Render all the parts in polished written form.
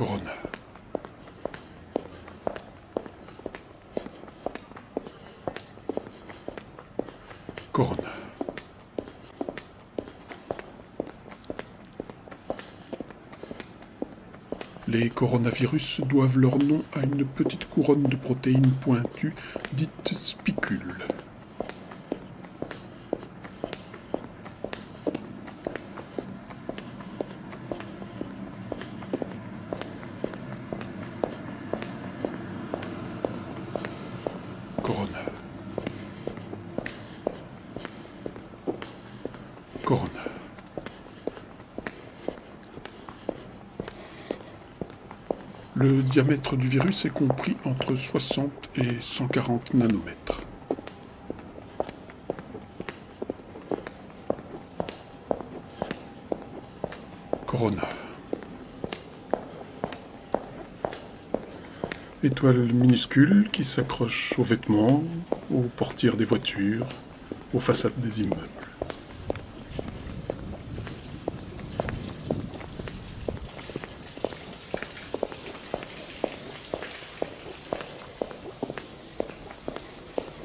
Corona. Corona. Les coronavirus doivent leur nom à une petite couronne de protéines pointues, dite spicules. Corona. Corona. Le diamètre du virus est compris entre 60 et 140 nanomètres. Corona. Étoile minuscule qui s'accroche aux vêtements, aux portières des voitures, aux façades des immeubles.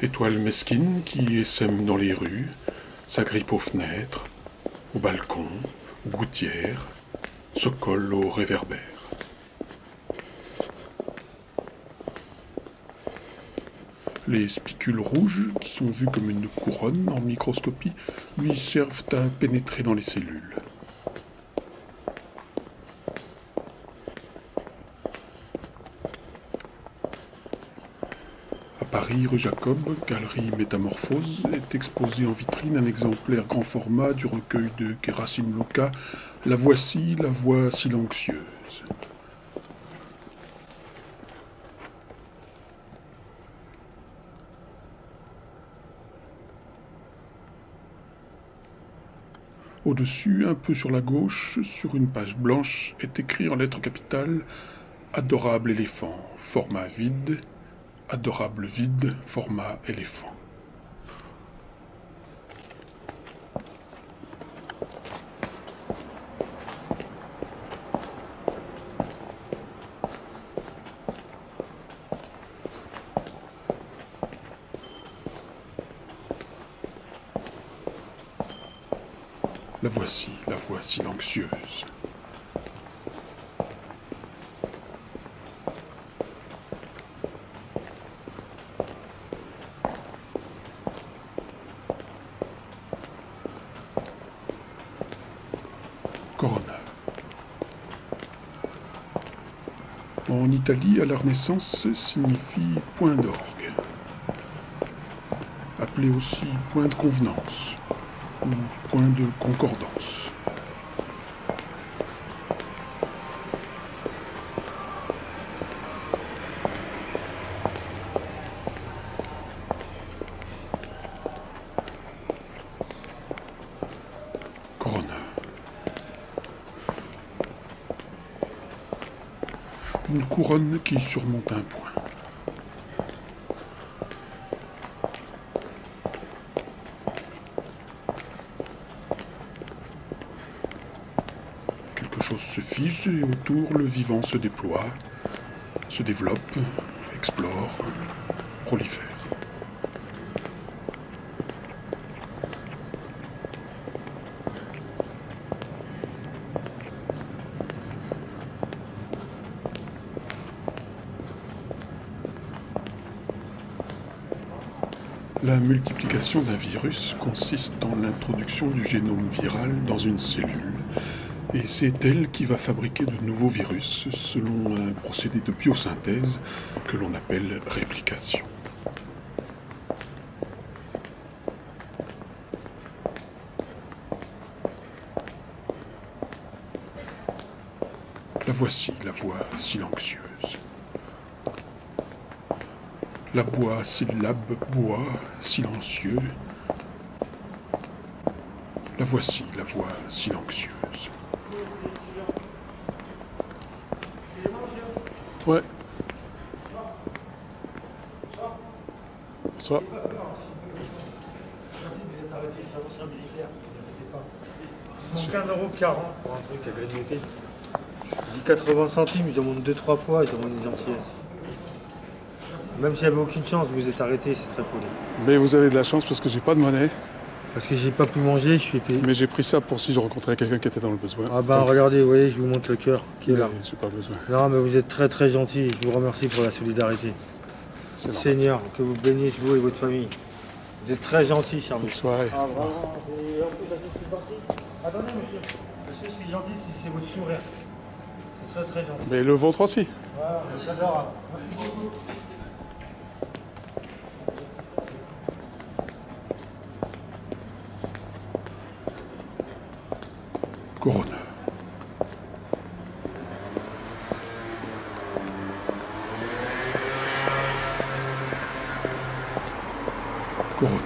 Étoile mesquine qui essaime dans les rues, s'agrippe aux fenêtres, aux balcons, aux gouttières, se colle aux réverbères. Les spicules rouges, qui sont vues comme une couronne en microscopie, lui servent à pénétrer dans les cellules. À Paris, rue Jacob, galerie Métamorphose, est exposé en vitrine un exemplaire grand format du recueil de Gerasim Loka, La voici, la voix silencieuse. Au-dessus, un peu sur la gauche, sur une page blanche, est écrit en lettres capitales « Adorable éléphant, format vide, adorable vide, format éléphant ». La voici, la voix silencieuse. Corona. En Italie, à la Renaissance, signifie point d'orgue, appelé aussi point de convenance ou point de concordance. Corona. Une couronne qui surmonte un point. Quelque chose se fige et autour le vivant se déploie, se développe, explore, prolifère. La multiplication d'un virus consiste en l'introduction du génome viral dans une cellule, et c'est elle qui va fabriquer de nouveaux virus selon un procédé de biosynthèse que l'on appelle réplication. La voici, la voix silencieuse. La voix syllabe, bois, silencieux. La voici, la voix silencieuse. Ouais. Bonsoir. Donc 1,40 € pour un truc à grignoter. Je dis 80 centimes, je demande 2-3 fois, je demande une gentillesse. Même s'il n'y avait aucune chance, vous êtes arrêté, c'est très poli. Mais vous avez de la chance parce que j'ai pas de monnaie. Parce que j'ai pas pu manger, je suis payé. Mais j'ai pris ça pour si je rencontrais quelqu'un qui était dans le besoin. Ah ben regardez, vous voyez, je vous montre le cœur qui est là. J'ai pas besoin. Non mais vous êtes très très gentil, je vous remercie pour la solidarité. Seigneur, que vous bénisse vous et votre famille. Vous êtes très gentil, cher Bonne monsieur. soirée. Ah vraiment, c'est... En plus, la toute une partie. Attendez monsieur, monsieur c'est gentil, c'est votre sourire. C'est très très gentil. Mais le vôtre aussi. Voilà, c'est adorable. Merci beaucoup. Corona. Corona.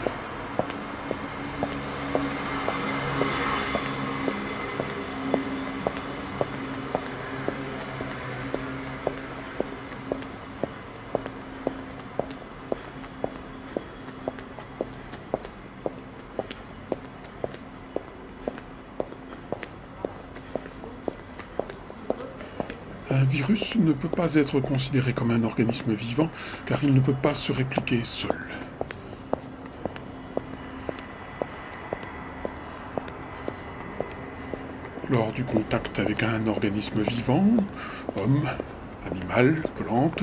Un virus ne peut pas être considéré comme un organisme vivant car il ne peut pas se répliquer seul. Lors du contact avec un organisme vivant, homme, animal, plante,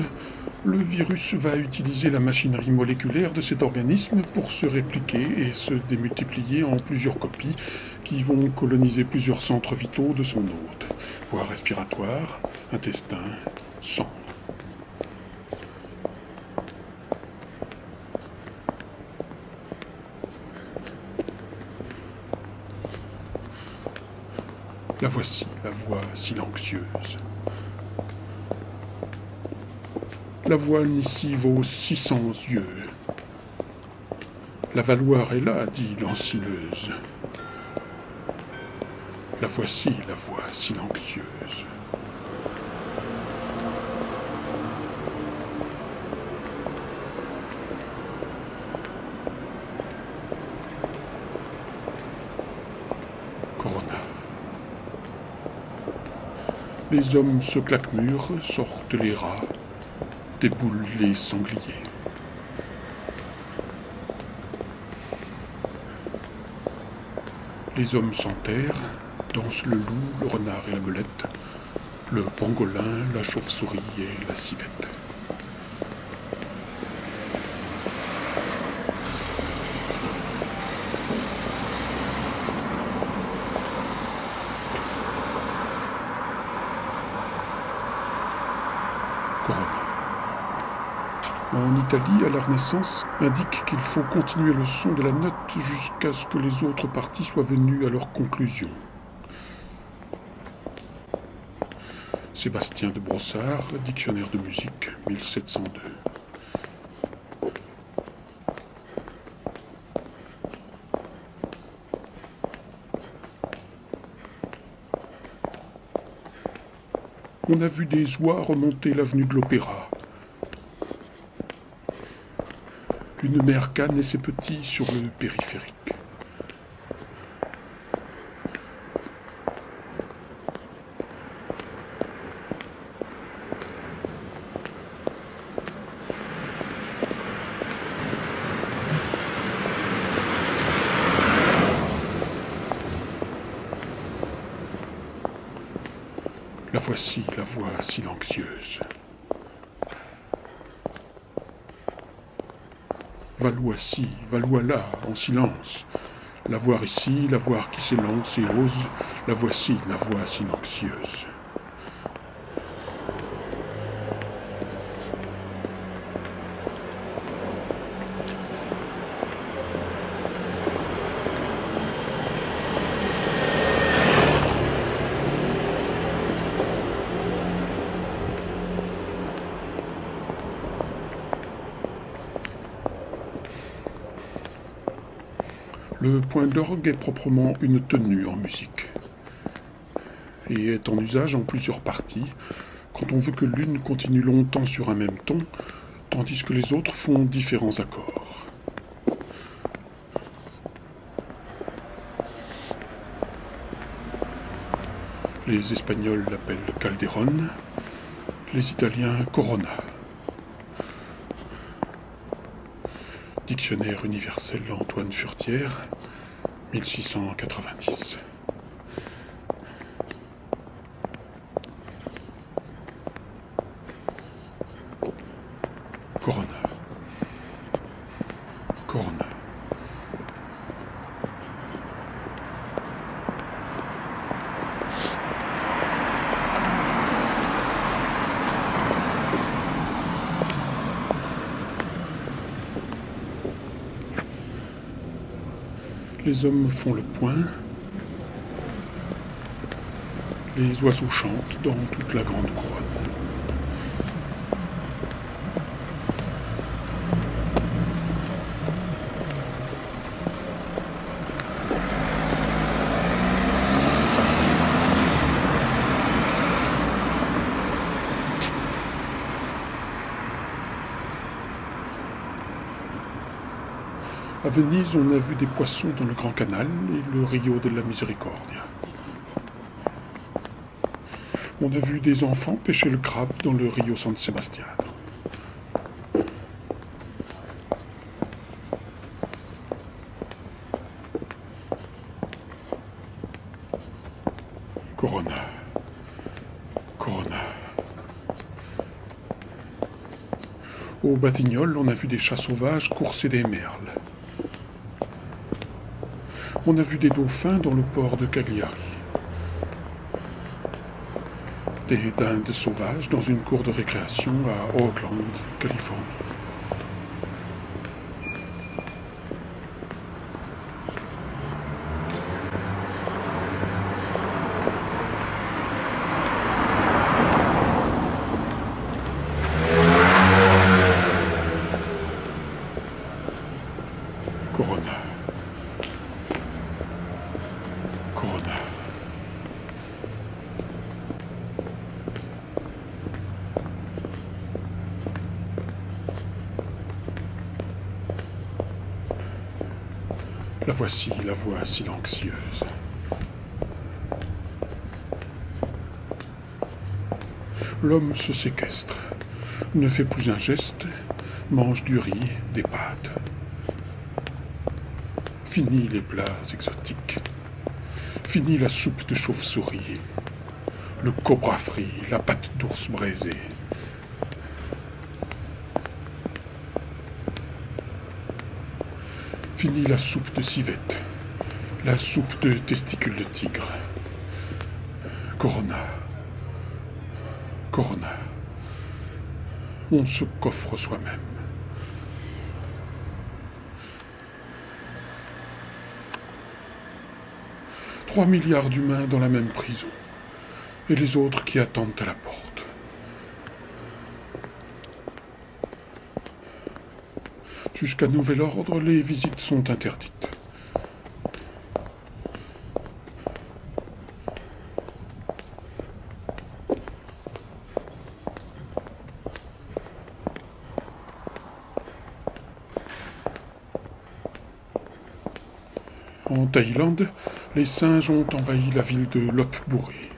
le virus va utiliser la machinerie moléculaire de cet organisme pour se répliquer et se démultiplier en plusieurs copies qui vont coloniser plusieurs centres vitaux de son hôte, voie respiratoire, intestin, sang. La voici, la voix silencieuse. La voile ici vaut 600 yeux. La valoir est là, dit l'ancileuse. La voici, la voix silencieuse. Corona. Les hommes se claquemurent, sortent les rats, déboulent les sangliers. Les hommes s'enterrent, dansent le loup, le renard et la belette, le pangolin, la chauve-souris et la civette. Corona. En Italie, à la Renaissance, indique qu'il faut continuer le son de la note jusqu'à ce que les autres parties soient venues à leur conclusion. Sébastien de Brossard, Dictionnaire de musique, 1702. On a vu des oies remonter l'avenue de l'Opéra. Une mère canne et ses petits sur le périphérique. La voici, la voix silencieuse. Valois-ci, Valois-là, en silence. La voir ici, la voir qui s'élance et ose, la voici, la voix silencieuse. Le point d'orgue est proprement une tenue en musique et est en usage en plusieurs parties quand on veut que l'une continue longtemps sur un même ton, tandis que les autres font différents accords. Les Espagnols l'appellent Calderón, les Italiens Corona. Dictionnaire universel Antoine Furtière, 1690. Corona. Corona. Les hommes font le point, les oiseaux chantent dans toute la grande couronne. À Venise, on a vu des poissons dans le Grand Canal et le Rio de la Misericordia. On a vu des enfants pêcher le crabe dans le Rio San Sebastiano. Corona. Corona. Au Batignolles, on a vu des chats sauvages courser des merles. On a vu des dauphins dans le port de Cagliari. Des dindes sauvages dans une cour de récréation à Oakland, Californie. Corona. Corona. La voici, la voix silencieuse. L'homme se séquestre, ne fait plus un geste, mange du riz, des pâtes. Fini les plats exotiques. Fini la soupe de chauve-souris, le cobra frit, la pâte d'ours braisée. Fini la soupe de civette, la soupe de testicules de tigre. Corona. Corona. On se coffre soi-même. 3 milliards d'humains dans la même prison, et les autres qui attendent à la porte. Jusqu'à nouvel ordre, les visites sont interdites. En Thaïlande, les singes ont envahi la ville de Lopburi.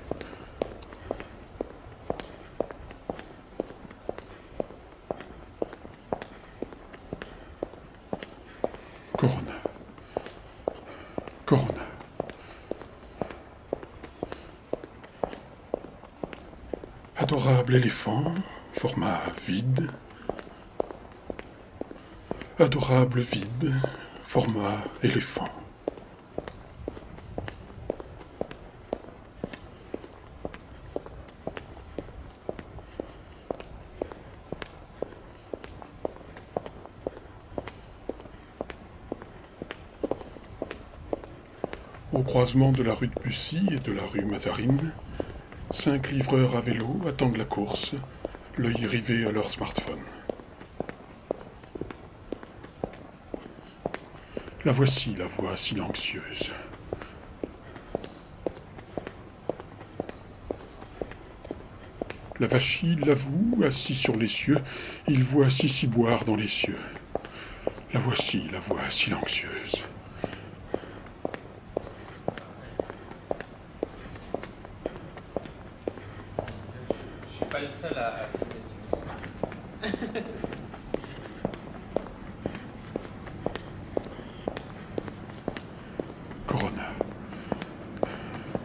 Corona. Corona. Adorable éléphant, format vide. Adorable vide, format éléphant. Au croisement de la rue de Bussy et de la rue Mazarine, 5 livreurs à vélo attendent la course, l'œil rivé à leur smartphone. La voici, la voix silencieuse. La Vachy l'avoue, assis sur les cieux, il voit Sissi boire dans les cieux. La voici, la voix silencieuse. pas le seul à filmer. Corona.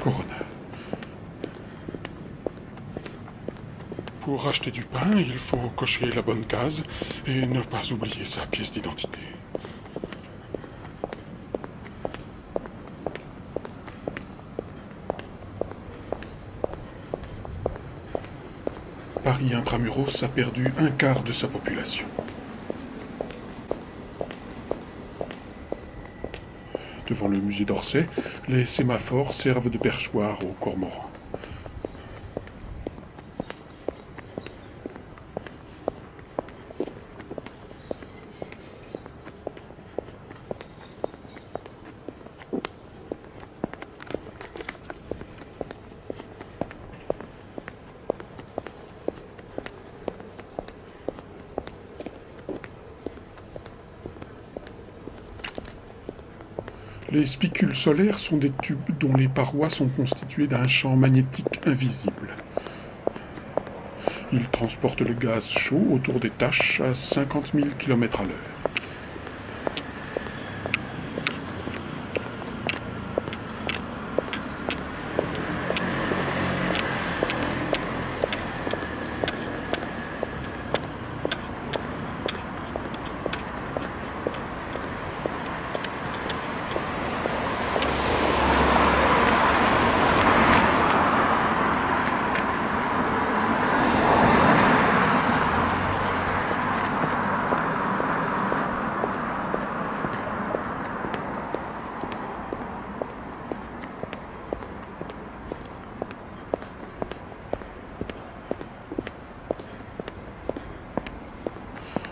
Corona. Pour acheter du pain, il faut cocher la bonne case et ne pas oublier sa pièce d'identité. Paris intramuros a perdu un quart de sa population. Devant le musée d'Orsay, les sémaphores servent de perchoir aux cormorans. Les spicules solaires sont des tubes dont les parois sont constituées d'un champ magnétique invisible. Ils transportent le gaz chaud autour des taches à 50 000 km à l'heure.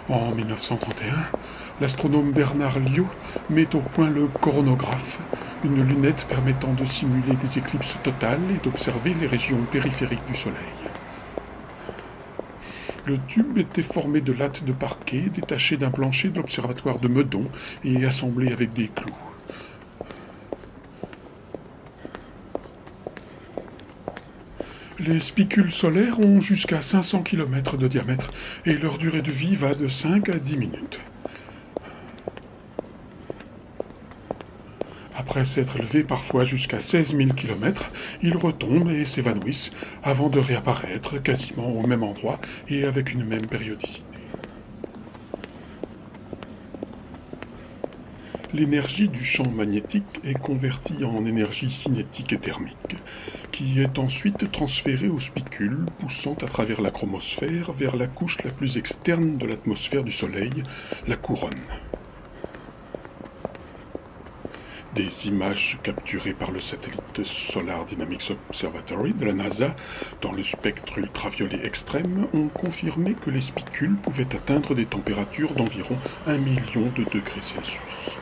En 1931, l'astronome Bernard Liot met au point le coronographe, une lunette permettant de simuler des éclipses totales et d'observer les régions périphériques du Soleil. Le tube était formé de lattes de parquet détachées d'un plancher de l'observatoire de Meudon et assemblées avec des clous. Les spicules solaires ont jusqu'à 500 km de diamètre et leur durée de vie va de 5 à 10 minutes. Après s'être levés parfois jusqu'à 16 000 km, ils retombent et s'évanouissent avant de réapparaître quasiment au même endroit et avec une même périodicité. L'énergie du champ magnétique est convertie en énergie cinétique et thermique, qui est ensuite transférée aux spicules, poussant à travers la chromosphère vers la couche la plus externe de l'atmosphère du Soleil, la couronne. Des images capturées par le satellite Solar Dynamics Observatory de la NASA dans le spectre ultraviolet extrême ont confirmé que les spicules pouvaient atteindre des températures d'environ 1 million de degrés Celsius.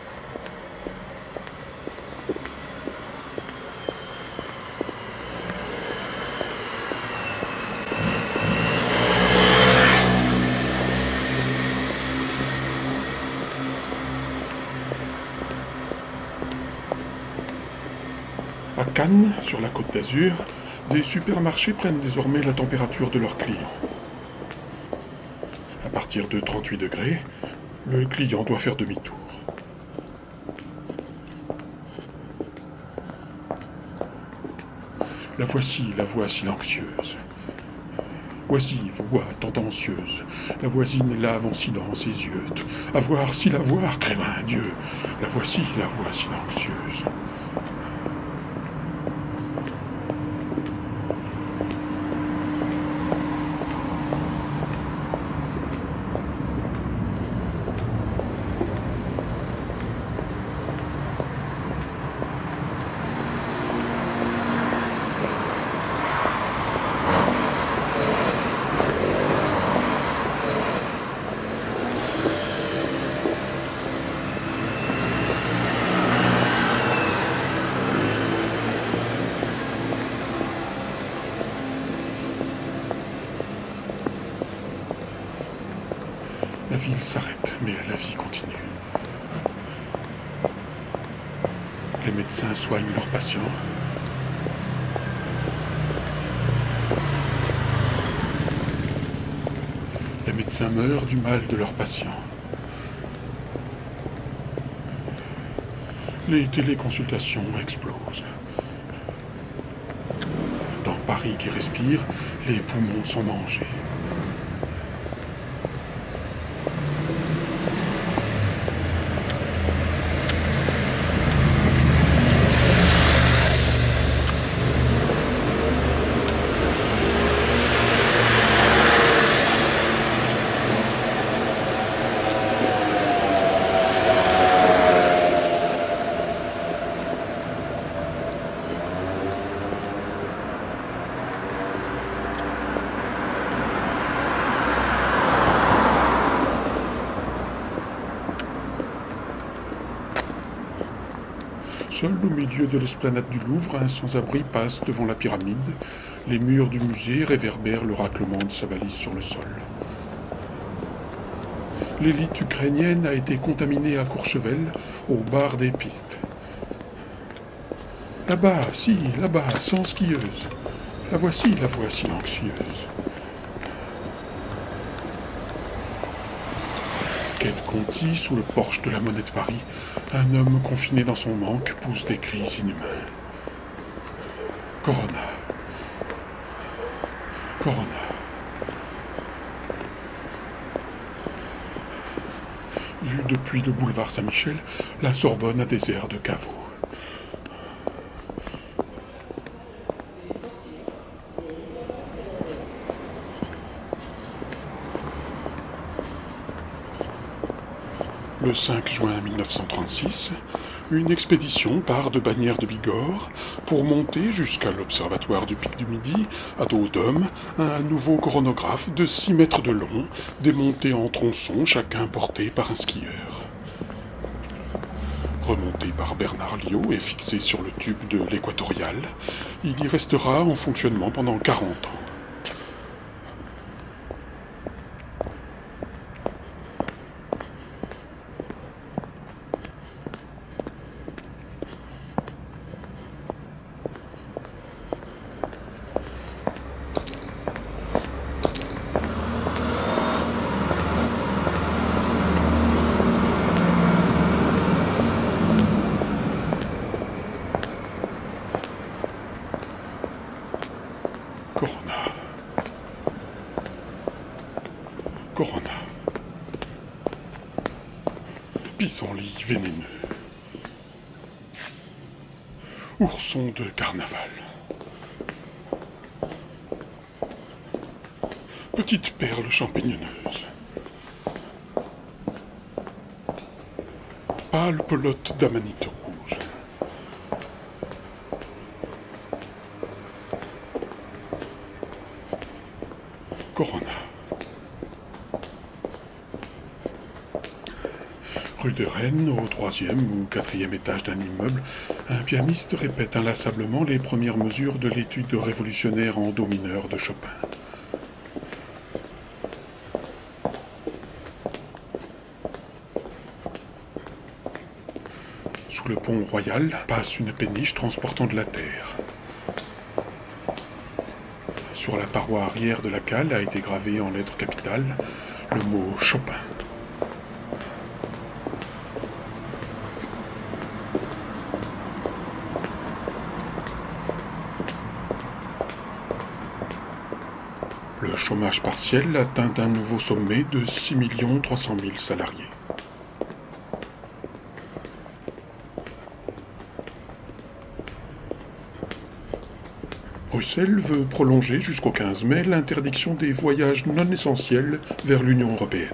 À Cannes, sur la Côte d'Azur, des supermarchés prennent désormais la température de leurs clients. À partir de 38 degrés, le client doit faire demi-tour. La voici, la voix silencieuse. Oisive, voix tendancieuse. La voisine lave en silence ses yeux. À voir, si la voir, crémin Dieu. La voici, la voix silencieuse. La ville s'arrête, mais la vie continue. Les médecins soignent leurs patients. médecins meurent du mal de leurs patients. Les téléconsultations explosent. Dans Paris qui respire, les poumons sont mangés. Seul au milieu de l'esplanade du Louvre, un sans-abri passe devant la pyramide. Les murs du musée réverbèrent le raclement de sa valise sur le sol. L'élite ukrainienne a été contaminée à Courchevel, au bar des pistes. Là-bas, si, là-bas, sans skieuse. La voici, la voix silencieuse. Quai de Conti, sous le porche de la Monnaie de Paris, un homme confiné dans son manque pousse des cris inhumains. Corona. Corona. Vu depuis le boulevard Saint-Michel, la Sorbonne a des airs de caveau. Le 5 juin 1936, une expédition part de Bagnères de Bigorre pour monter jusqu'à l'observatoire du Pic du Midi, à dos d'homme, un nouveau coronographe de 6 mètres de long, démonté en tronçons, chacun porté par un skieur. Remonté par Bernard Liot et fixé sur le tube de l'Équatorial, il y restera en fonctionnement pendant 40 ans. Corona. Corona. Pissenlit vénéneux. Ourson de carnaval. Petite perle champignonneuse. Pâle pelote d'amanite rouge. Corona. Rue de Rennes, au 3e ou 4e étage d'un immeuble, un pianiste répète inlassablement les premières mesures de l'étude révolutionnaire en do mineur de Chopin. Sous le pont Royal passe une péniche transportant de la terre. Sur la paroi arrière de la cale a été gravé en lettres capitales le mot Chopin. Le chômage partiel atteint un nouveau sommet de 6 300 000 salariés. Bruxelles veut prolonger jusqu'au 15 mai l'interdiction des voyages non essentiels vers l'Union européenne.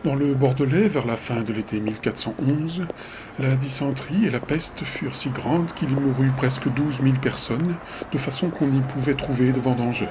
Dans le Bordelais, vers la fin de l'été 1411, la dysenterie et la peste furent si grandes qu'il y mourut presque 12 000 personnes, de façon qu'on y pouvait trouver de vendangeurs.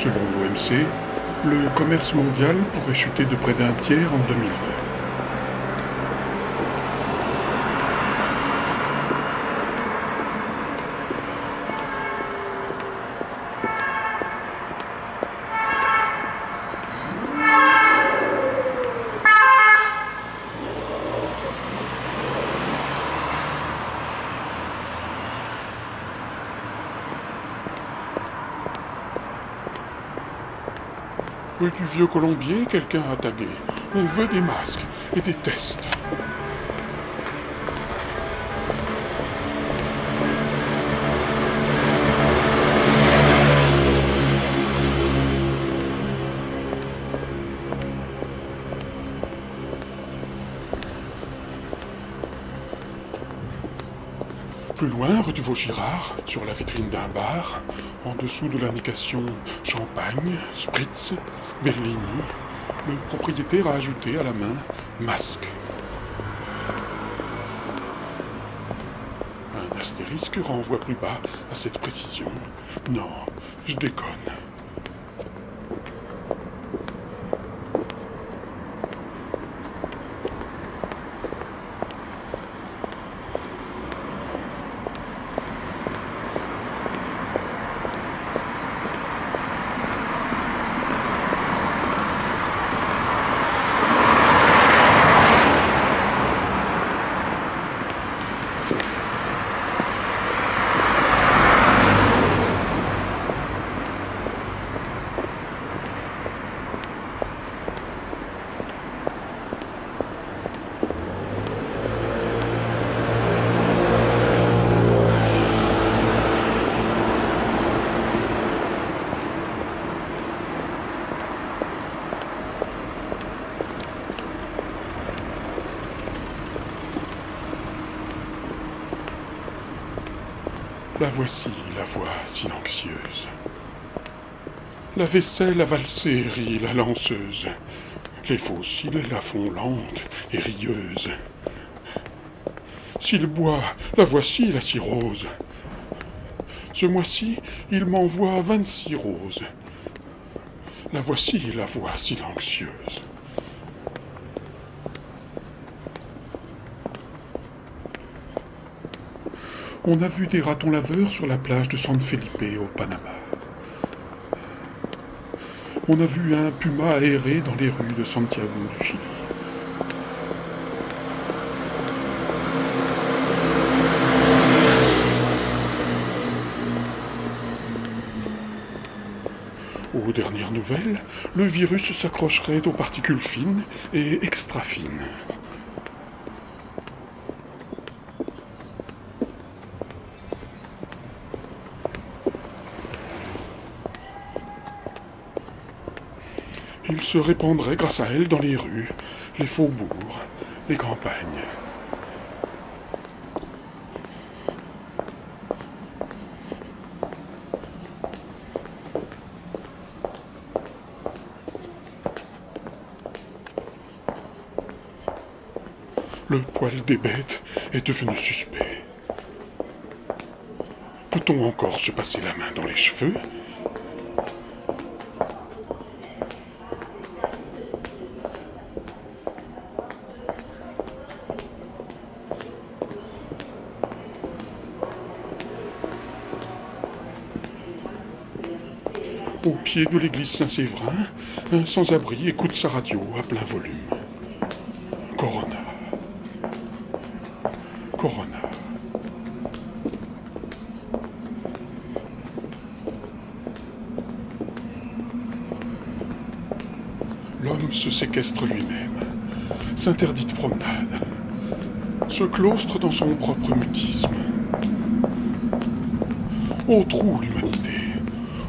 Selon l'OMC, le commerce mondial pourrait chuter de près d'un tiers en 2020. Rue du Vieux Colombier, quelqu'un a tagué. On veut des masques et des tests. Plus loin, rue du Vaugirard, sur la vitrine d'un bar, en dessous de l'indication Champagne, Spritz, Bellini, le propriétaire a ajouté à la main masque. Un astérisque renvoie plus bas à cette précision. Non, je déconne. La voici, la voix silencieuse. La vaisselle a valsé, rit la lanceuse. Les fossiles la font lente et rieuse. S'il boit, la voici, la cirrhose. Ce mois-ci, il m'envoie 26 roses. La voici, la voix silencieuse. On a vu des ratons laveurs sur la plage de San Felipe au Panama. On a vu un puma errer dans les rues de Santiago du Chili. Aux dernières nouvelles, le virus s'accrocherait aux particules fines et extra fines. Il se répandrait grâce à elle dans les rues, les faubourgs, les campagnes. Le poil des bêtes est devenu suspect. Peut-on encore se passer la main dans les cheveux ? Au pied de l'église Saint-Séverin, un sans-abri écoute sa radio à plein volume. Corona. Corona. L'homme se séquestre lui-même, s'interdit de promenade, se claustre dans son propre mutisme. Au trou, l'humanité,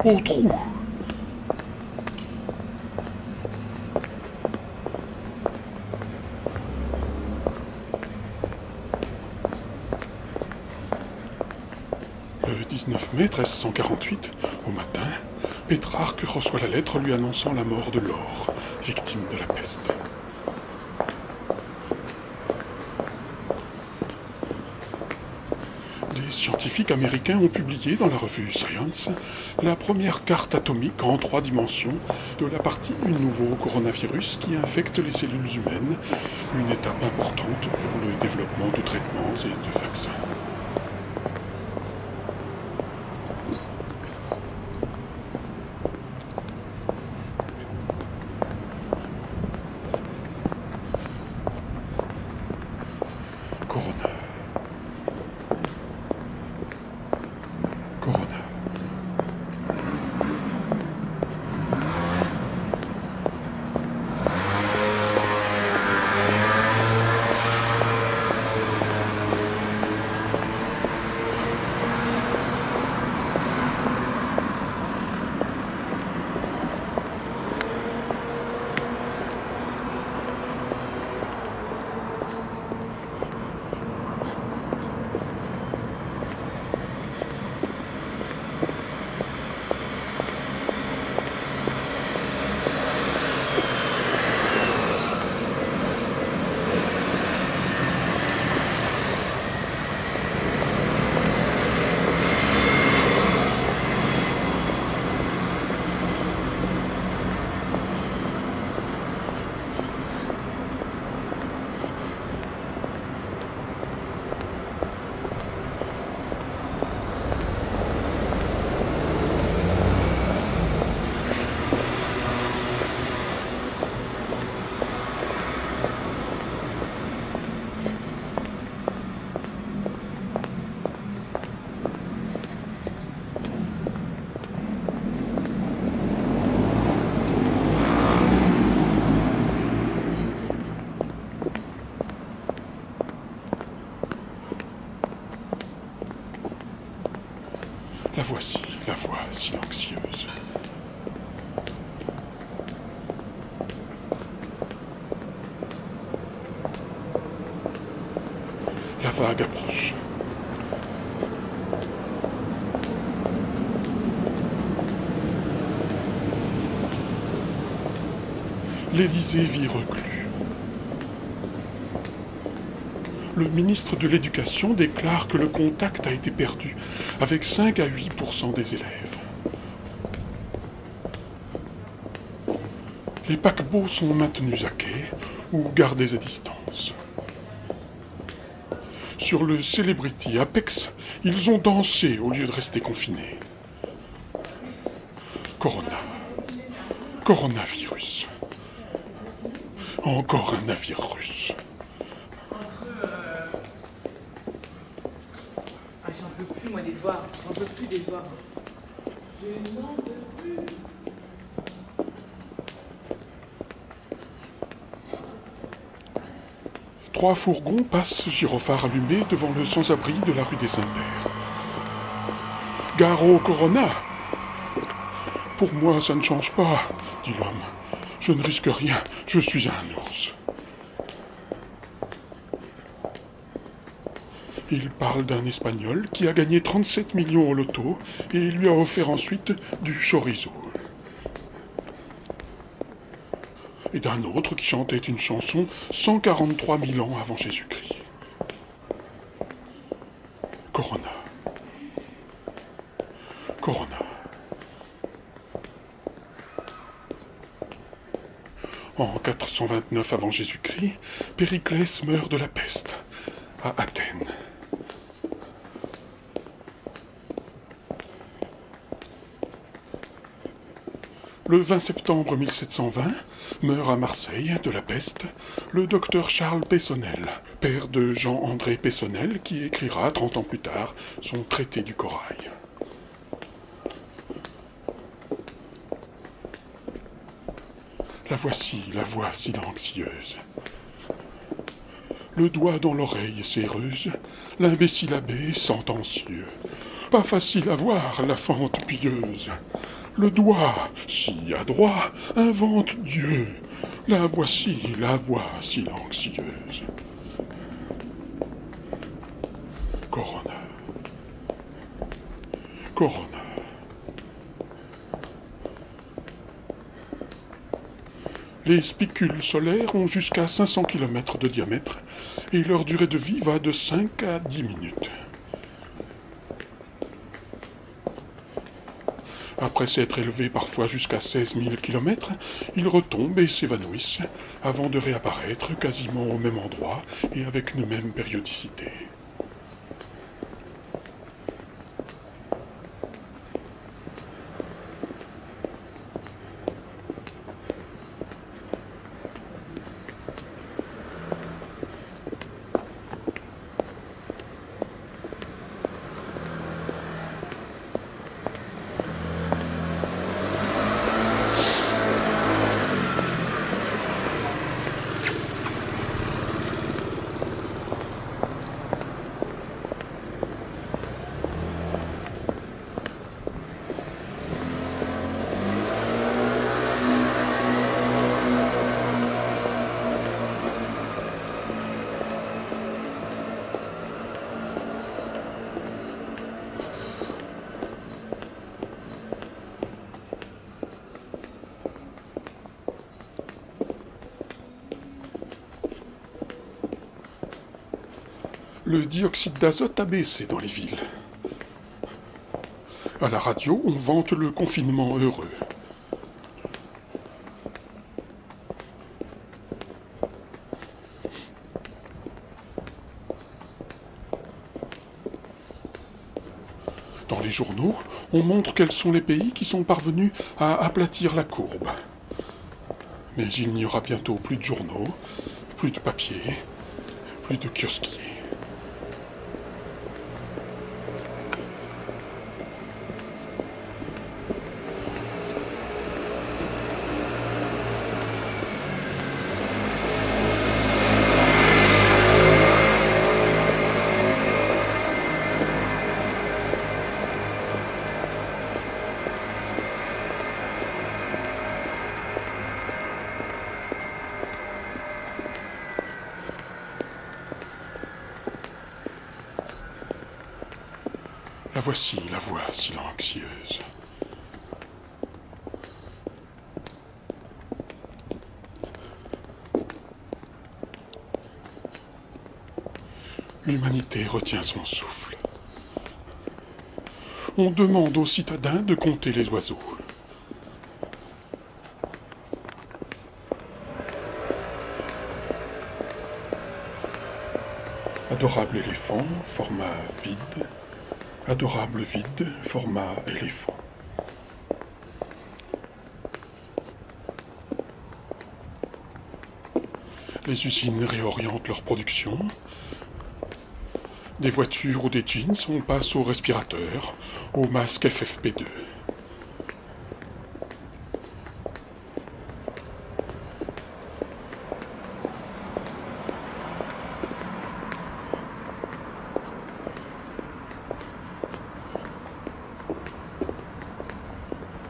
au trou. Le 19 mai 1348, au matin, Pétrarque reçoit la lettre lui annonçant la mort de Laure, victime de la peste. Des scientifiques américains ont publié dans la revue Science la première carte atomique en 3 dimensions de la partie du nouveau coronavirus qui infecte les cellules humaines, une étape importante pour le développement de traitements et de vaccins. Corona. Corona. La voici, la voix silencieuse. La vague approche. L'Élysée vit reclus. Le ministre de l'Éducation déclare que le contact a été perdu avec 5 à 8% des élèves. Les paquebots sont maintenus à quai ou gardés à distance. Sur le Celebrity Apex, ils ont dansé au lieu de rester confinés. Corona. Coronavirus. Encore un navire russe. J'en peux plus, moi, des devoirs. J'en peux plus des devoirs. Je n'en peux plus. Trois fourgons passent gyrophares allumés devant le sans-abri de la rue des Saints-Pères. Gare au Corona. Pour moi, ça ne change pas, dit l'homme. Je ne risque rien, je suis un ours. Il parle d'un Espagnol qui a gagné 37 millions au loto et lui a offert ensuite du chorizo. Et d'un autre qui chantait une chanson 143 000 ans avant Jésus-Christ. Corona. Corona. En 429 avant Jésus-Christ, Périclès meurt de la peste à Athènes. Le 20 septembre 1720, meurt à Marseille de la peste le docteur Charles Peyssonnel, père de Jean-André Peyssonnel, qui écrira 30 ans plus tard son traité du corail. La voici, la voix silencieuse. Le doigt dans l'oreille séreuse, l'imbécile abbé sentencieux. Pas facile à voir la fente pieuse. Le doigt, si adroit, invente Dieu. La voici, la voix silencieuse. Corona. Corona. Les spicules solaires ont jusqu'à 500 km de diamètre et leur durée de vie va de 5 à 10 minutes. Après s'être élevés parfois jusqu'à 16 000 km, ils retombent et s'évanouissent, avant de réapparaître quasiment au même endroit et avec une même périodicité. Le dioxyde d'azote a baissé dans les villes. À la radio, on vante le confinement heureux. Dans les journaux, on montre quels sont les pays qui sont parvenus à aplatir la courbe. Mais il n'y aura bientôt plus de journaux, plus de papier, plus de kiosquiers. La voici, la voix silencieuse. L'humanité retient son souffle. On demande aux citadins de compter les oiseaux. Adorable éléphant, format vide. Adorable vide, format éléphant. Les usines réorientent leur production. Des voitures ou des jeans, on passe aux respirateurs, aux masques FFP2.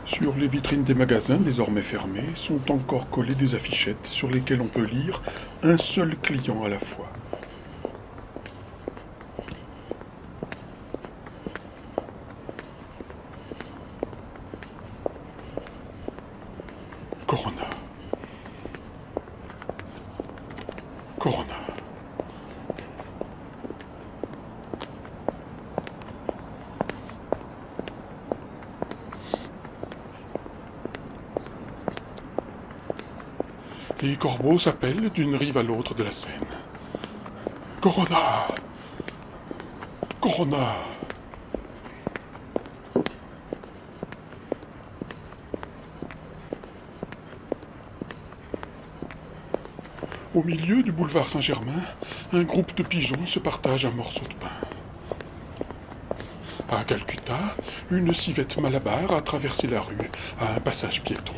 Sur les vitrines des magasins, désormais fermés, sont encore collées des affichettes sur lesquelles on peut lire « Un seul client à la fois ». Corona. Corona. Les corbeaux s'appellent d'une rive à l'autre de la Seine. Corona! Corona! Au milieu du boulevard Saint-Germain, un groupe de pigeons se partage un morceau de pain. À Calcutta, une civette malabar a traversé la rue à un passage piéton.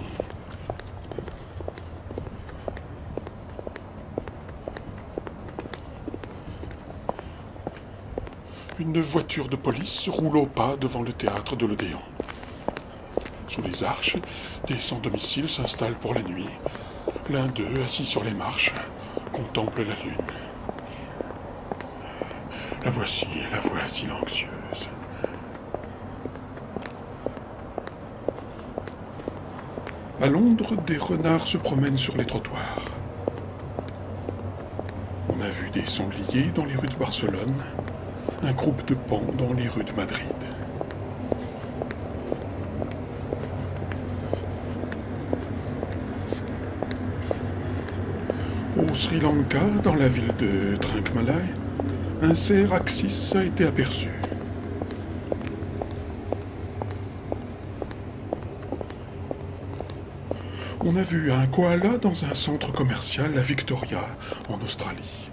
Une voiture de police roule au pas devant le théâtre de l'Odéon. Sous les arches, des sans-domicile s'installent pour la nuit. L'un d'eux, assis sur les marches, contemple la lune. La voici, la voix silencieuse. À Londres, des renards se promènent sur les trottoirs. On a vu des sangliers dans les rues de Barcelone, un groupe de paons dans les rues de Madrid. Au Sri Lanka, dans la ville de Trincomalee, un cerf axis a été aperçu. On a vu un koala dans un centre commercial à Victoria, en Australie.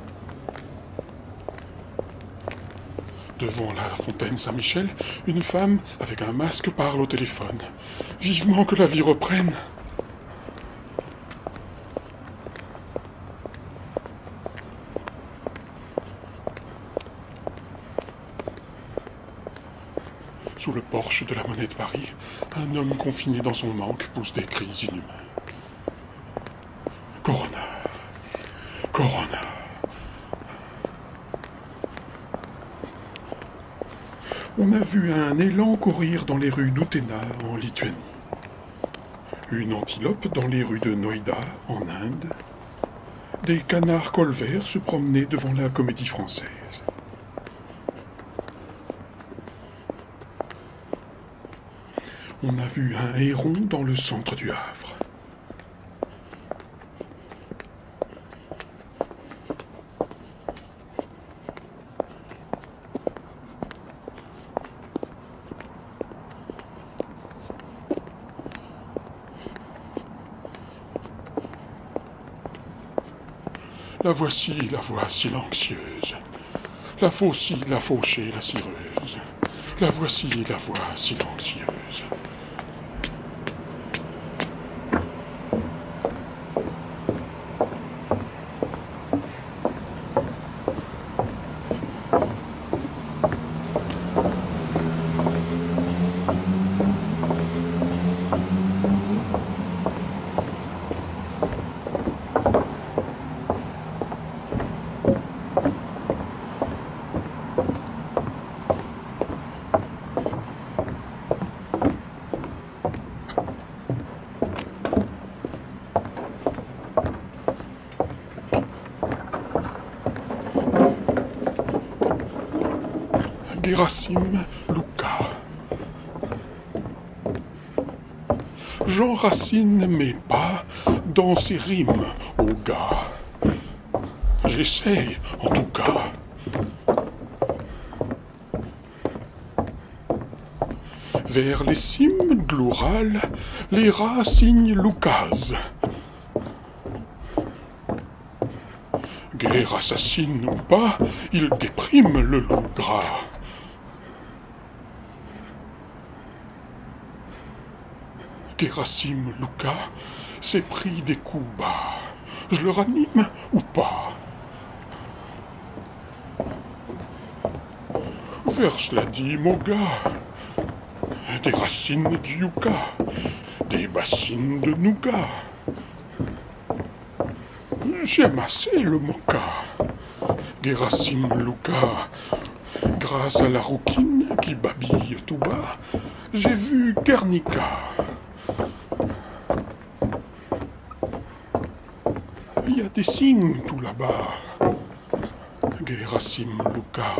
Devant la fontaine Saint-Michel, une femme avec un masque parle au téléphone. Vivement que la vie reprenne. Sous le porche de la Monnaie de Paris, un homme confiné dans son manque pousse des cris inhumains. Corona. Corona. On a vu un élan courir dans les rues d'Utena, en Lituanie. Une antilope dans les rues de Noida, en Inde. Des canards colverts se promenaient devant la Comédie Française. On a vu un héron dans le centre du Havre. La voici, la voix silencieuse. La faucie, la fauchée, la cireuse. La voici, la voix silencieuse. Gerasim Luka. J'enracine mes pas dans ces rimes, ô gars. J'essaye, en tout cas. Vers les cimes de l'Oural, les rats signent l'oukase. Guerre assassine ou pas, il déprime le loup gras. Gerasim Luka s'est pris des coups bas. Je le ranime ou pas? Vers cela dit, mon gars, des racines de yucca, des bassines de nougat. J'ai amassé le moka. Gerasim Luka, grâce à la rouquine qui babille tout bas, j'ai vu Guernica. Il y a des signes tout là-bas. Gerasim Luka.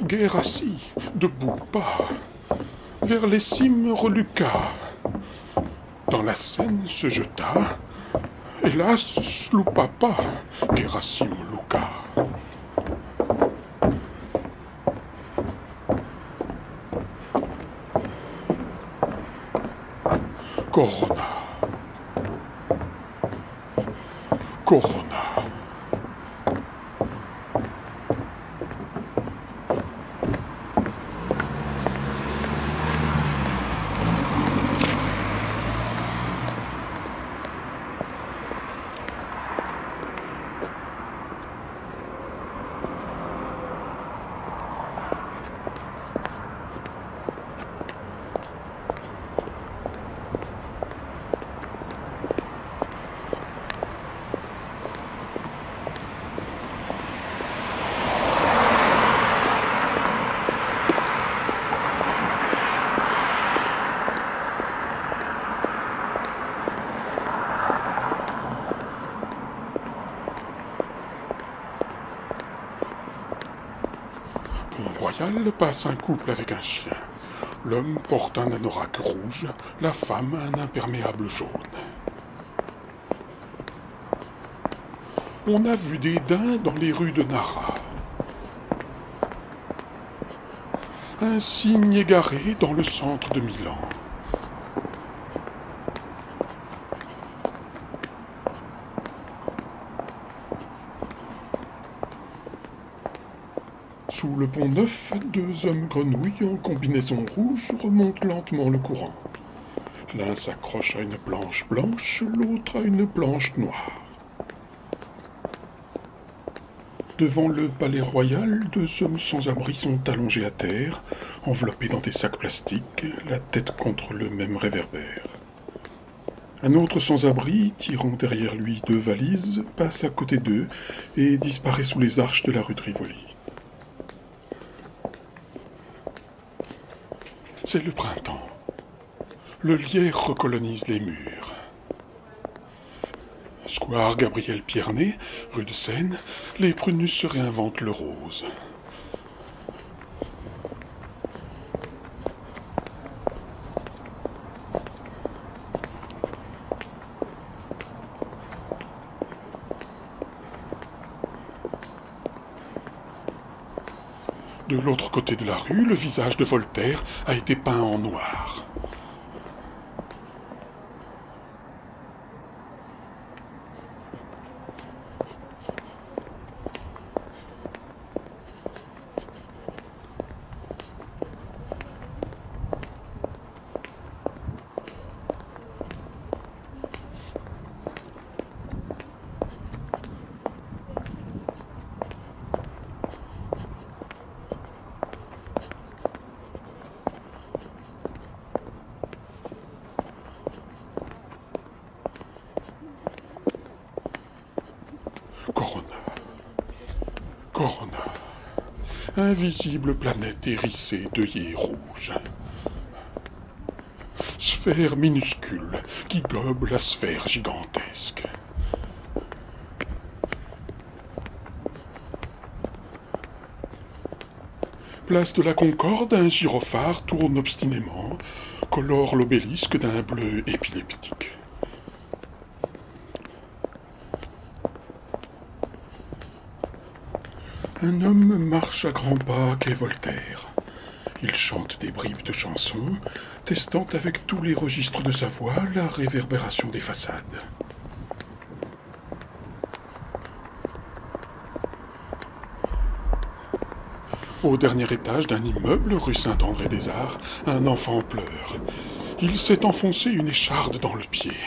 Gerassi, debout pas, vers les cimes reluqua. Dans la Seine se jeta, hélas, sloupa pas, Gerasim Luka. Corona. Corona. Pont-Royal passe un couple avec un chien. L'homme porte un anorak rouge, la femme un imperméable jaune. On a vu des daims dans les rues de Nara. Un cygne égaré dans le centre de Milan. Sous le pont Neuf, 2 hommes grenouilles en combinaison rouge remontent lentement le courant. L'un s'accroche à une planche blanche, l'autre à une planche noire. Devant le palais royal, 2 hommes sans abri sont allongés à terre, enveloppés dans des sacs plastiques, la tête contre le même réverbère. Un autre sans-abri, tirant derrière lui 2 valises, passe à côté d'eux et disparaît sous les arches de la rue de Rivoli. C'est le printemps. Le lierre recolonise les murs. Square Gabriel Piernet, rue de Seine, les prunus se réinventent le rose. De l'autre côté de la rue, le visage de Voltaire a été peint en noir. Corona. Invisible planète hérissée d'œillets rouges. Sphère minuscule qui gobe la sphère gigantesque. Place de la Concorde, un gyrophare tourne obstinément, colore l'obélisque d'un bleu épileptique. Un homme marche à grands pas quai Voltaire. Il chante des bribes de chansons, testant avec tous les registres de sa voix la réverbération des façades. Au dernier étage d'un immeuble, rue Saint-André-des-Arts, un enfant pleure. Il s'est enfoncé une écharde dans le pied.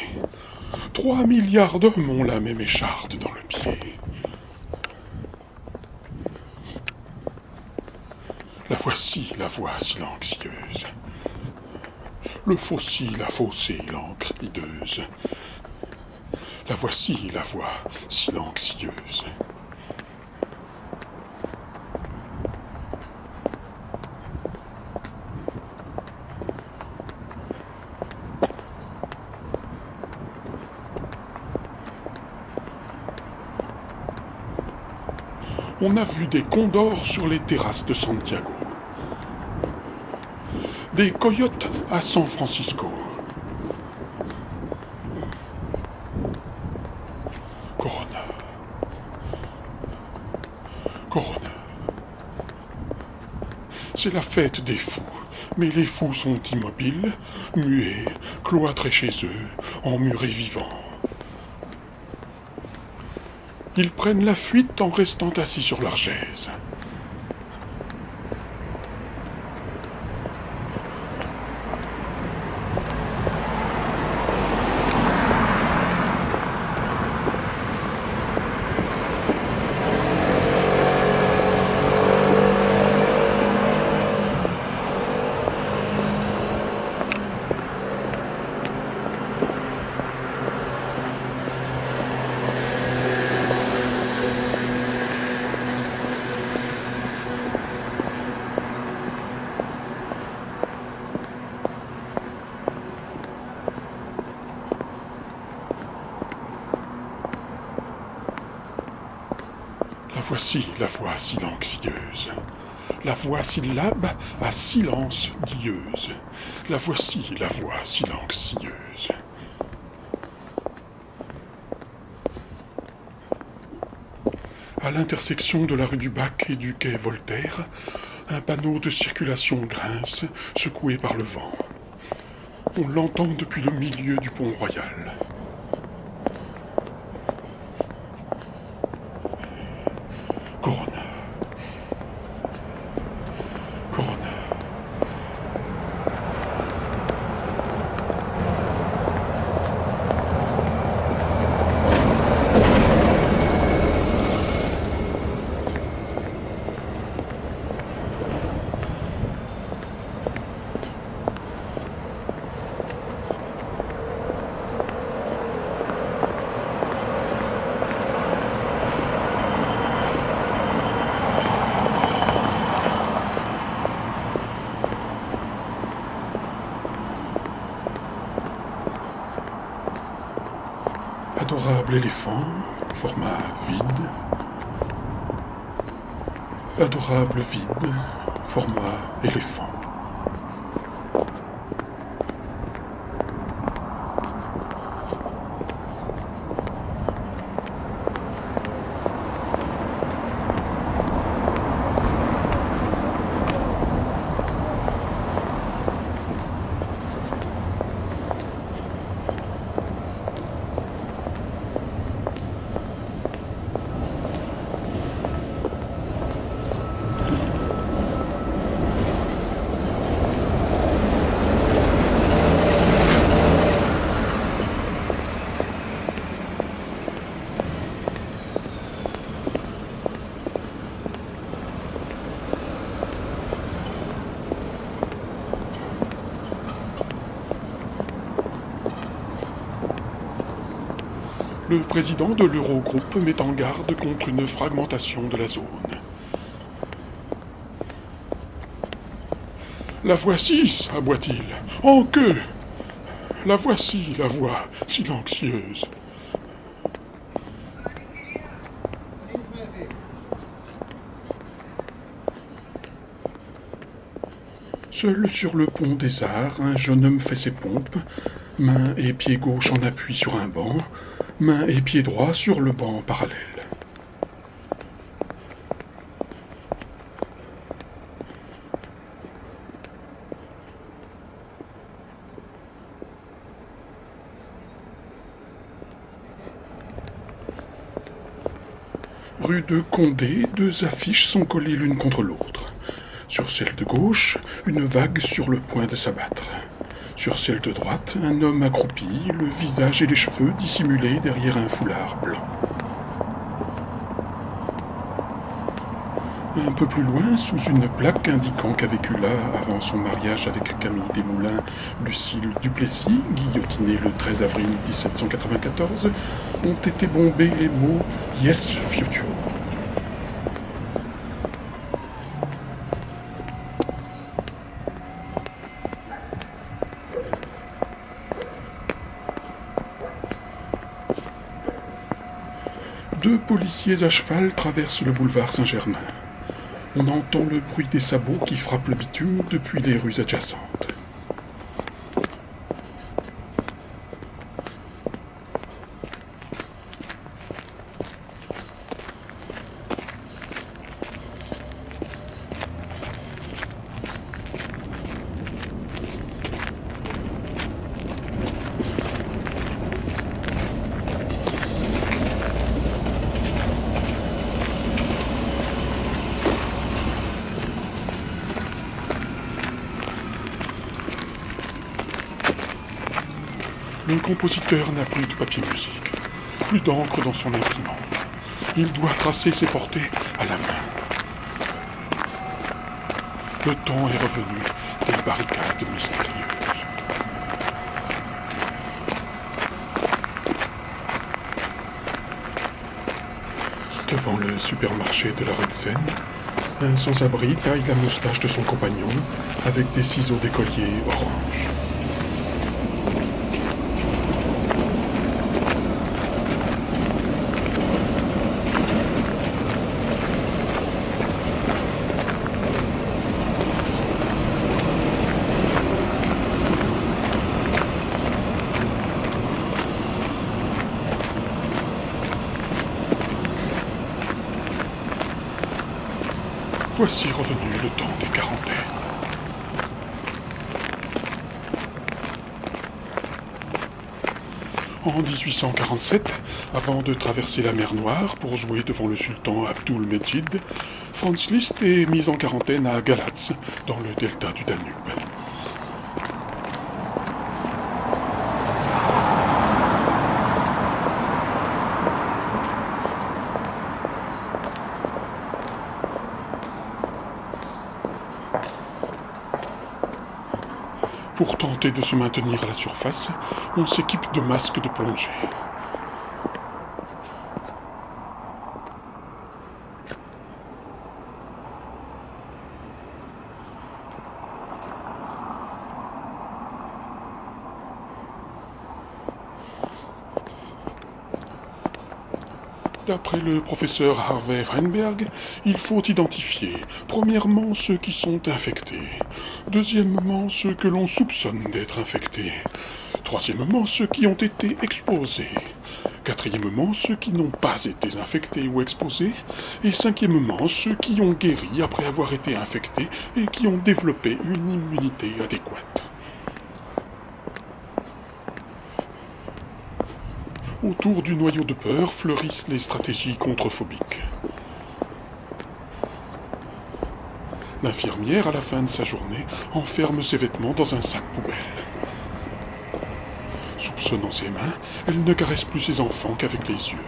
3 milliards d'hommes ont la même écharde dans le pied. La voici, la voix silencieuse. Le fossile a faussé l'encre hideuse. La voici, la voix silencieuse. On a vu des condors sur les terrasses de Santiago. Des coyotes à San Francisco. Corona. Corona. C'est la fête des fous, mais les fous sont immobiles, muets, cloîtrés chez eux, emmurés vivants. Ils prennent la fuite en restant assis sur leur chaise. La voici, la voix silencieuse. La voix syllabe à silence dieuse. La voici, la voix silencieuse. À l'intersection de la rue du Bac et du quai Voltaire, un panneau de circulation grince, secoué par le vent. On l'entend depuis le milieu du pont Royal. Corona. Corona. Adorable éléphant, format vide. Adorable vide, format éléphant. Le président de l'Eurogroupe met en garde contre une fragmentation de la zone. La voici, aboie-t-il, en queue. La voici, la voix silencieuse. Seul sur le pont des Arts, un jeune homme fait ses pompes, main et pied gauche en appui sur un banc, main et pied droit sur le banc parallèle. Rue de Condé, deux affiches sont collées l'une contre l'autre. Sur celle de gauche, une vague sur le point de s'abattre. Sur celle de droite, un homme accroupi, le visage et les cheveux dissimulés derrière un foulard blanc. Un peu plus loin, sous une plaque indiquant qu'a vécu là, avant son mariage avec Camille Desmoulins, Lucille Duplessis, guillotinée le 13 avril 1794, ont été bombés les mots « Yes, Future ». Deux policiers à cheval traversent le boulevard Saint-Germain. On entend le bruit des sabots qui frappent le bitume depuis les rues adjacentes. Le compositeur n'a plus de papier musique, plus d'encre dans son imprimante. Il doit tracer ses portées à la main. Le temps est revenu des barricades mystérieuses. Devant le supermarché de la rue de Seine, un sans-abri taille la moustache de son compagnon avec des ciseaux d'écolier orange. Voici revenu le temps des quarantaines. En 1847, avant de traverser la mer Noire pour jouer devant le sultan Abdul-Mejid, Franz Liszt est mis en quarantaine à Galatz, dans le delta du Danube. Pour tenter de se maintenir à la surface, on s'équipe de masques de plongée. D'après le professeur Harvey Weinberg, il faut identifier, premièrement, ceux qui sont infectés, deuxièmement, ceux que l'on soupçonne d'être infectés, troisièmement, ceux qui ont été exposés, quatrièmement, ceux qui n'ont pas été infectés ou exposés, et cinquièmement, ceux qui ont guéri après avoir été infectés et qui ont développé une immunité adéquate. Autour du noyau de peur fleurissent les stratégies contrephobiques. L'infirmière, à la fin de sa journée, enferme ses vêtements dans un sac poubelle. Soupçonnant ses mains, elle ne caresse plus ses enfants qu'avec les yeux.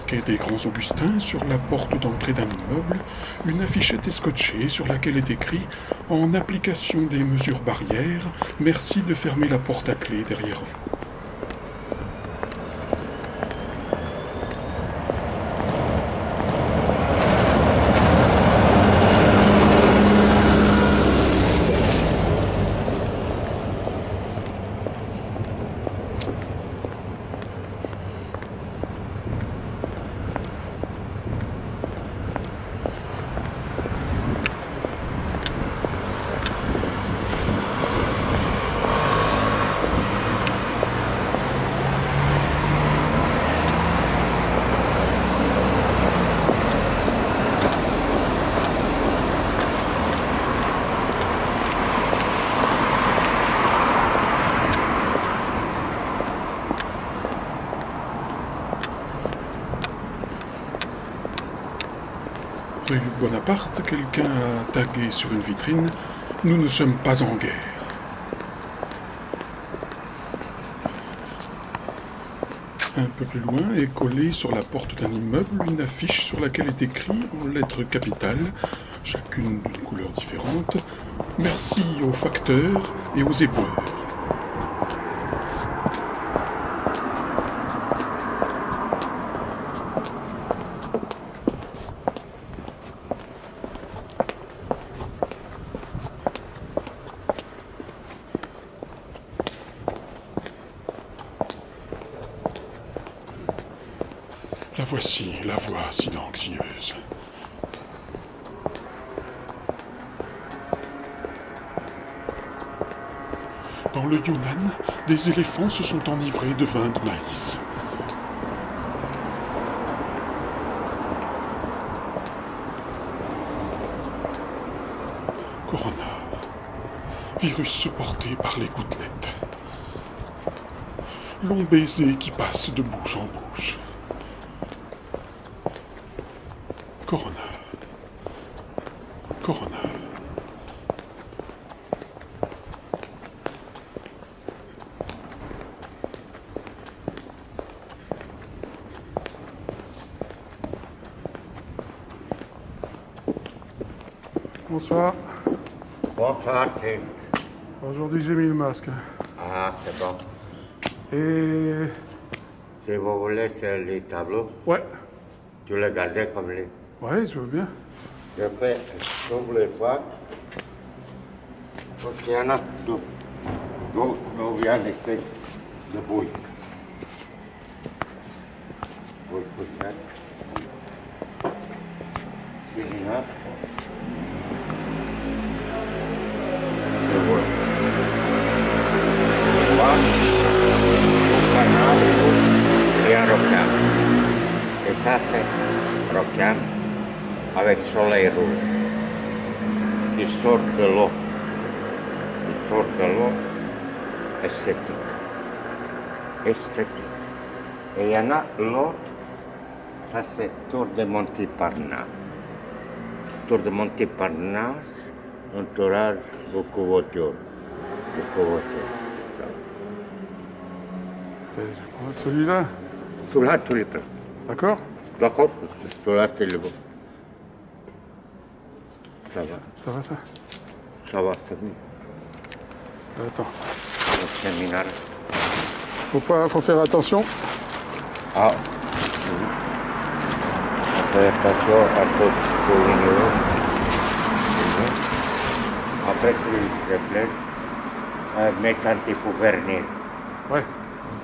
Quai des Grands Augustins, sur la porte d'entrée d'un immeuble, une affichette est scotchée sur laquelle est écrit « En application des mesures barrières, merci de fermer la porte à clé derrière vous ». Rue Bonaparte, quelqu'un a tagué sur une vitrine « Nous ne sommes pas en guerre ». Un peu plus loin est collée sur la porte d'un immeuble une affiche sur laquelle est écrit en lettres capitales, chacune d'une couleur différente, « Merci aux facteurs et aux éboueurs ». La voici, la voix silencieuse. Dans le Yunnan, des éléphants se sont enivrés de vin de maïs. Corona. Virus porté par les gouttelettes. Long baiser qui passe de bouche en bouche. Corona. Corona. Bonsoir. Bonsoir, Tim. Aujourd'hui, j'ai mis le masque. Ah, c'est bon. Et... Si vous voulez, c'est les tableaux. Ouais. Tu les gardais comme les... Ouais, je veux bien. Je fais comme les fois. Parce qu'il y en a d'où vient l'effet de bouille. Bouille poussière. Là. C'est bon. Voilà. Un canal et un rocaille. Et ça c'est requin avec soleil rouge qui sort de l'eau. Il sort de l'eau esthétique. Esthétique. Et il y en a l'autre, ça c'est Tour de Montparnasse. Tour de Montparnasse, entourage, beaucoup de voitures. Beaucoup de voitures, c'est ça. Et je prends celui-là. Celui-là, tu les prends. D'accord? D'accord? Celui-là, c'est le bon. Ça va, Ça va ça? ça va, c'est mieux. Attends. Le séminaire. Faut faire attention. Ah, oui. Après, attention, après, pour une euro. Après, tu reflètes. Mais quand il faut vernir. Ouais.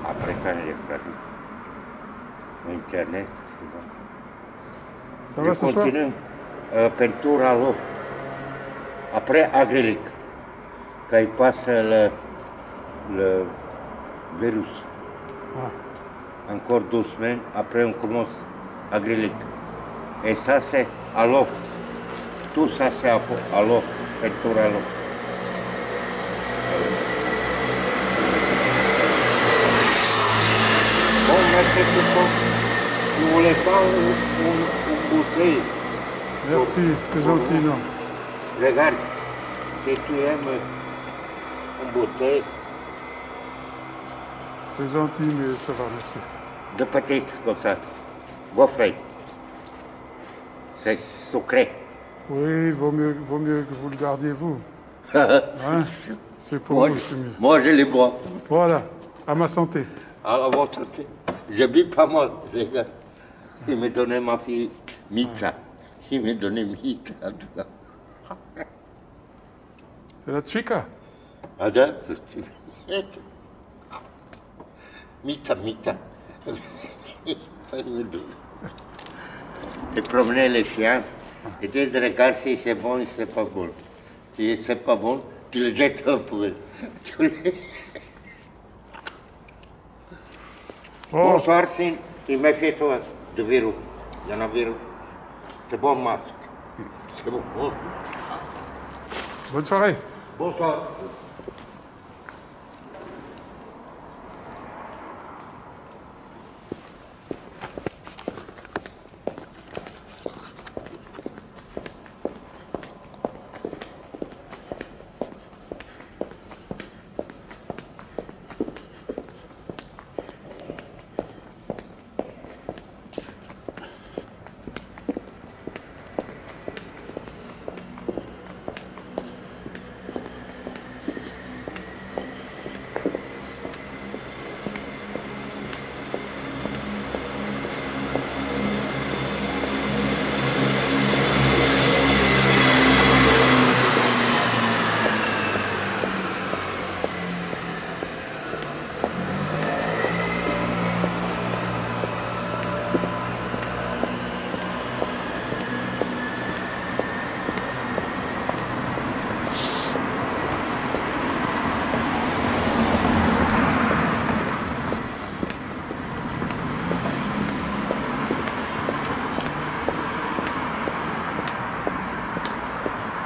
Après, quand il est perdu. Internet, c'est bon. Ça va ce soir? continue. Peinture à l'eau. Après, acrylique. Quand il passe le virus. Ah. Encore 12 semaines, après on commence acrylique. Et ça c'est à l'eau. Tout ça c'est à l'eau, peinture à l'eau. Bon, merci beaucoup. Vous voulez pas une bouteille? Merci, c'est gentil, non? Regarde, si tu aimes une bouteille C'est gentil, mais ça va, merci. de petite comme ça, gaufrée. C'est sucré. Oui, vaut mieux que vous le gardiez vous. Hein? C'est pour vous, c'est mieux. Moi, je les bois. Voilà, à ma santé. Alors, votre santé. Je vis pas mal, regarde. Il me donnait ma fille Mita. Il me donnait Mita. C'est la Tsvika. Ada, Mita. Il promenait les chiens. Et disait, regarde si c'est bon, si c'est pas bon. Si c'est pas bon, tu le jettes dans la poubelle. Oh, Bonsoir, Sin. Il m'a fait toi de verrou. Il y en a verrou. C'est bon masque. C'est bon. bonne soirée. Bonsoir.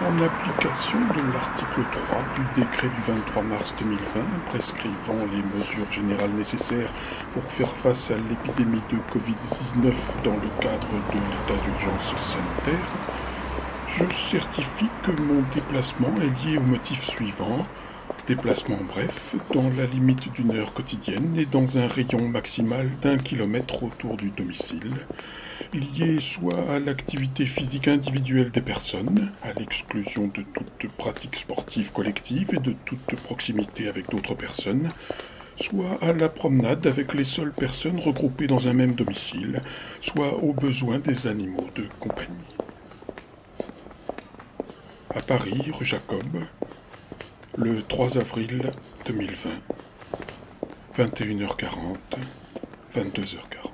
En application de l'article 3 du décret du 23 mars 2020 prescrivant les mesures générales nécessaires pour faire face à l'épidémie de Covid-19 dans le cadre de l'état d'urgence sanitaire, je certifie que mon déplacement est lié au motif suivant. Déplacement bref, dans la limite d'une heure quotidienne et dans un rayon maximal d'1 kilomètre autour du domicile, lié soit à l'activité physique individuelle des personnes, à l'exclusion de toute pratique sportive collective et de toute proximité avec d'autres personnes, soit à la promenade avec les seules personnes regroupées dans un même domicile, soit aux besoins des animaux de compagnie. À Paris, rue Jacob, le 3 avril 2020, 21h40, 22h40.